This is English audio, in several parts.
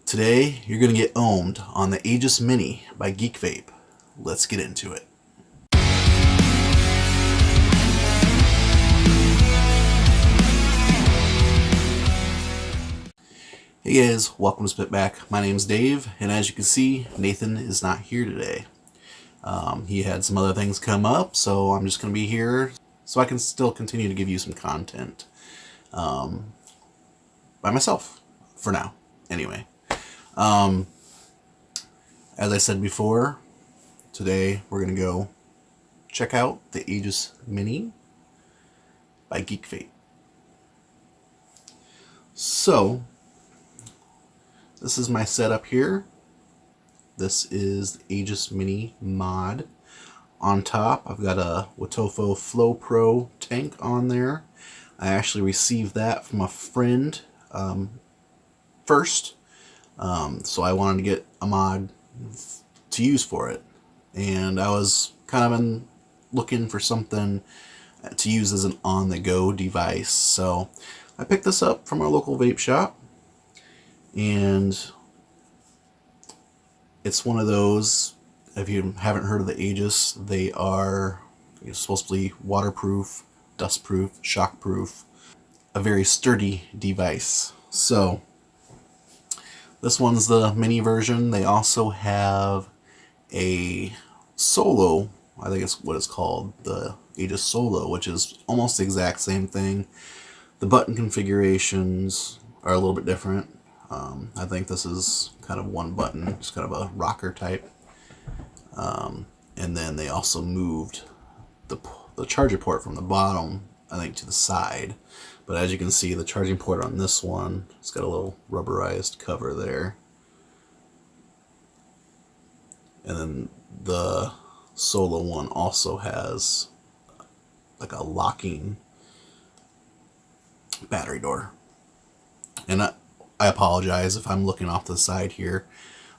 Today, you're going to get owned on the Aegis Mini by GeekVape. Let's get into it. Hey guys, welcome to SpitBack. My name's Dave, and as you can see, Nathan is not here today. He had some other things come up, so I'm just going to be here so I can still continue to give you some content by myself, for now, anyway. As I said before, today we're going to go check out the Aegis Mini by GeekVape. So, this is my setup here. This is the Aegis Mini mod. On top, I've got a Wotofo Flow Pro tank on there. I actually received that from a friend first. So I wanted to get a mod to use for it. And I was kind of looking for something to use as an on-the-go device. So I picked this up from our local vape shop. And it's one of those, if you haven't heard of the Aegis, they are supposed to be waterproof, dustproof, shockproof, a very sturdy device. So this one's the mini version. They also have a Solo, I think it's what it's called, the Aegis Solo, which is almost the exact same thing. The button configurations are a little bit different. I think this is kind of one button, just kind of a rocker type. And then they also moved the charger port from the bottom, I think, to the side. But as you can see, the charging port on this one, it's got a little rubberized cover there. And then the Solo one also has like a locking battery door. And I apologize if I'm looking off to the side here.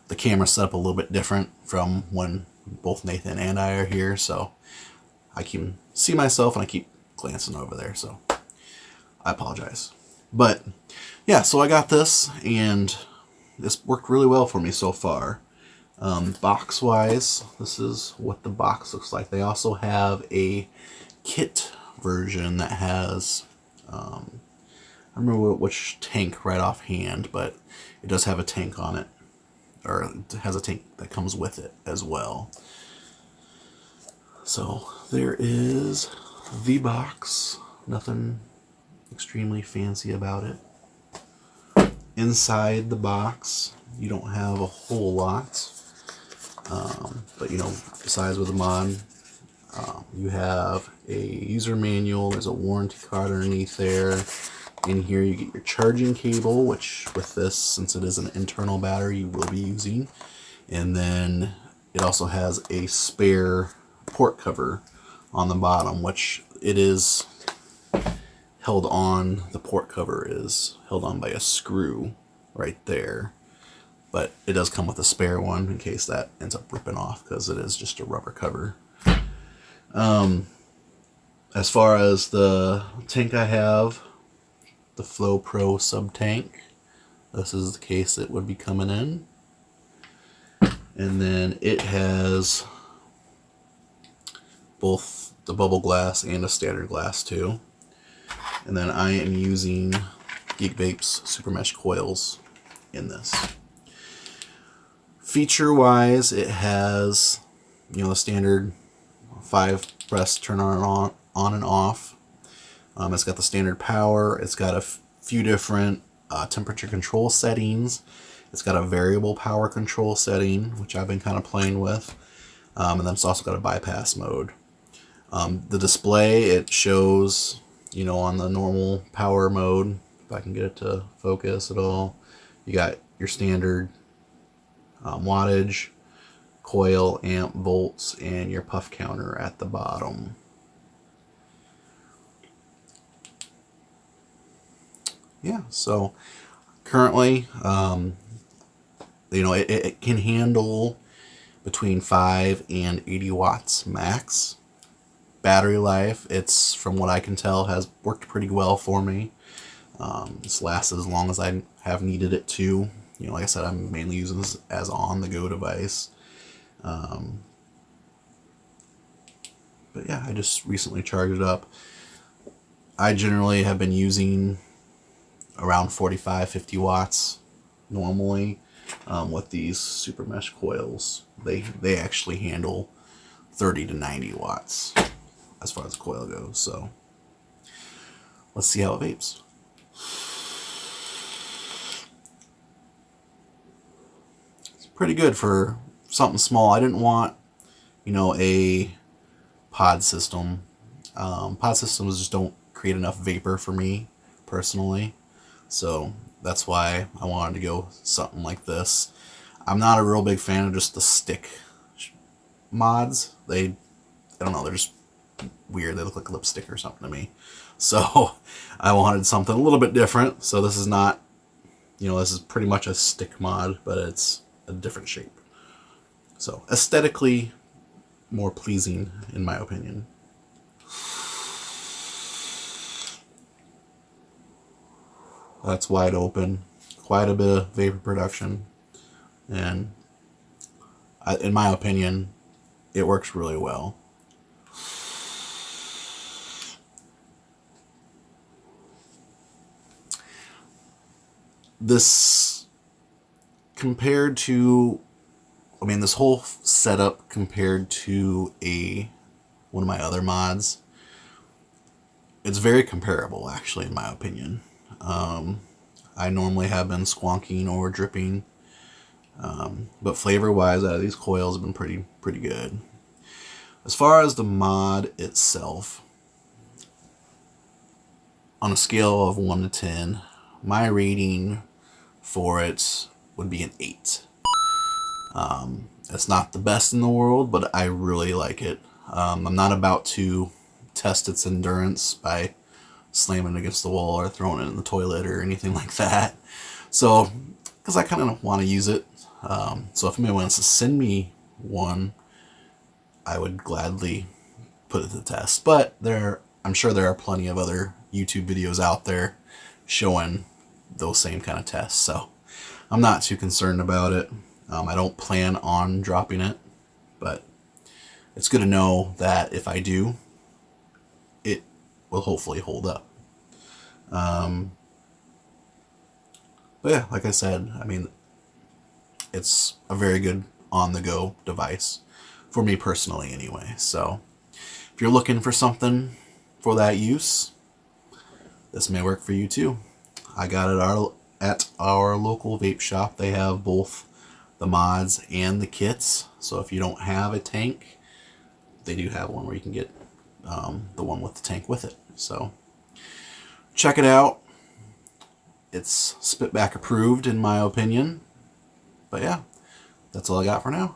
The camera's set up a little bit different from when both Nathan and I are here, so I can see myself and I keep glancing over there, so I apologize. But yeah, so I got this and this worked really well for me so far. Box wise, this is what the box looks like. They also have a kit version that has I don't remember which tank right offhand, but it does have a tank on it, or it has a tank that comes with it as well. So there is the box. Nothing extremely fancy about it. Inside the box, you don't have a whole lot, but besides with the mod, you have a user manual. There's a warranty card underneath there. In here you get your charging cable, which with this, since it is an internal battery, you will be using. And then it also has a spare port cover on the bottom, which it is held on. The port cover is held on by a screw right there. But it does come with a spare one in case that ends up ripping off, because it is just a rubber cover. As far as the tank I have, the Flow Pro sub tank, this is the case it would be coming in. And then it has both the bubble glass and a standard glass too. And then I am using GeekVape's Super Mesh coils in this. Feature wise, it has the standard 5 press turn on and off. It's got the standard power. It's got a few different temperature control settings. It's got a variable power control setting, which I've been kind of playing with. And then it's also got a bypass mode. The display, it shows, on the normal power mode, if I can get it to focus at all. You got your standard wattage, coil, amp, volts, and your puff counter at the bottom. Yeah, so currently, it can handle between 5 and 80 watts max. Battery life, it's, from what I can tell, has worked pretty well for me. It's lasted as long as I have needed it to. You know, like I said, I'm mainly using this as on-the-go device. But yeah, I just recently charged it up. I generally have been using around 45-50 watts normally with these super mesh coils. They actually handle 30 to 90 watts as far as the coil goes. So let's see how it vapes. It's pretty good for something small. I didn't want, you know, a pod system. Pod systems just don't create enough vapor for me personally, so that's why I wanted to go something like this. I'm not a real big fan of just the stick mods. I don't know, they're just weird. They look like lipstick or something to me. So I wanted something a little bit different. So this is not, you know, this is pretty much a stick mod, but it's a different shape. So aesthetically more pleasing in my opinion. That's wide open, quite a bit of vapor production, and in my opinion, it works really well. This compared to, I mean, this whole setup compared to one of my other mods, it's very comparable actually in my opinion. I normally have been squonking or dripping, but flavor-wise, out of these coils have been pretty good. As far as the mod itself, on a scale of 1 to 10, my rating for it would be an 8. It's not the best in the world, but I really like it. I'm not about to test its endurance by slamming it against the wall or throwing it in the toilet or anything like that. So, because I kind of want to use it. So if anybody wants to send me one, I would gladly put it to the test. But I'm sure there are plenty of other YouTube videos out there showing those same kind of tests. So I'm not too concerned about it. I don't plan on dropping it, but it's good to know that if I do, it will hopefully hold up. But yeah, like I said, I mean, it's a very good on-the-go device for me personally anyway. So if you're looking for something for that use, this may work for you too. I got it at our local vape shop. They have both the mods and the kits. So if you don't have a tank, they do have one where you can get the one with the tank with it. So check it out. It's SpitBack approved in my opinion. But yeah, that's all I got for now.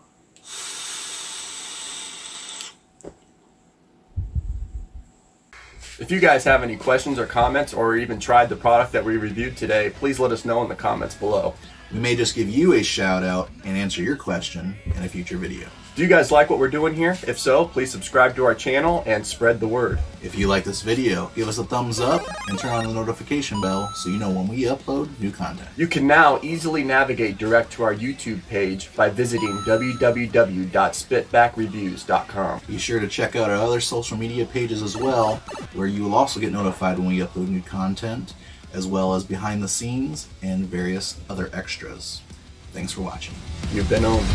If you guys have any questions or comments, or even tried the product that we reviewed today, please let us know in the comments below. We may just give you a shout out and answer your question in a future video. Do you guys like what we're doing here? If so, please subscribe to our channel and spread the word. If you like this video, give us a thumbs up and turn on the notification bell so you know when we upload new content. You can now easily navigate direct to our YouTube page by visiting www.spitbackreviews.com. Be sure to check out our other social media pages as well, where you will also get notified when we upload new content, as well as behind the scenes and various other extras. Thanks for watching. You've been owned.